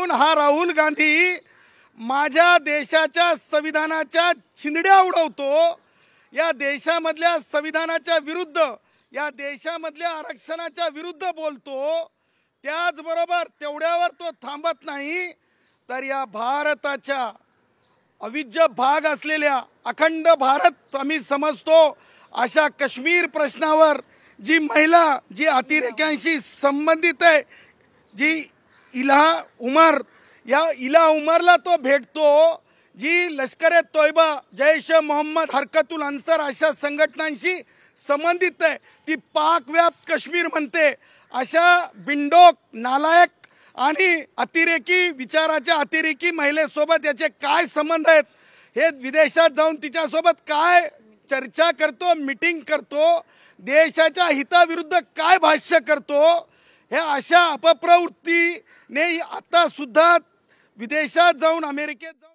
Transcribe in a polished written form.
जाऊन हा राहुल गांधी माझ्या देशाच्या संविधानाच्या छिंदड्या उडवतो, या देशामधल्या संविधानाच्या विरुद्ध, या देशामधल्या आरक्षणाच्या विरुद्ध बोलतो। त्याचबरोबर तेवढ्यावर तो थांबत नाही, तर या भारताच्या अविभाज्य भाग असलेल्या अखंड भारत आम्ही समजतो अशा काश्मीर प्रश्नावर जी महिला जी अतिरेक्यांशी संबंधित आहे, जी इल्हा उमर, या इल्हा उमरला तो भेटतो, जी लष्कर तोयबा, जैश मोहम्मद, हरकतुल अन्सर अशा संघटनांशी संबंधित आहे, ती पाकव्याप्त काश्मीर म्हणते। अशा बिंडोक, नालायक आणि अतिरेकी विचाराच्या अतिरेकी महिलेसोबत याचे काय संबंध आहेत, हे विदेशात जाऊन तिच्यासोबत काय चर्चा करतो, मीटिंग करतो, देशाच्या हिताविरुद्ध काय भाष्य करतो, हे अशा अपप्रवृत्तीने आता सुद्धा विदेशात जाऊन, अमेरिकेत जाऊन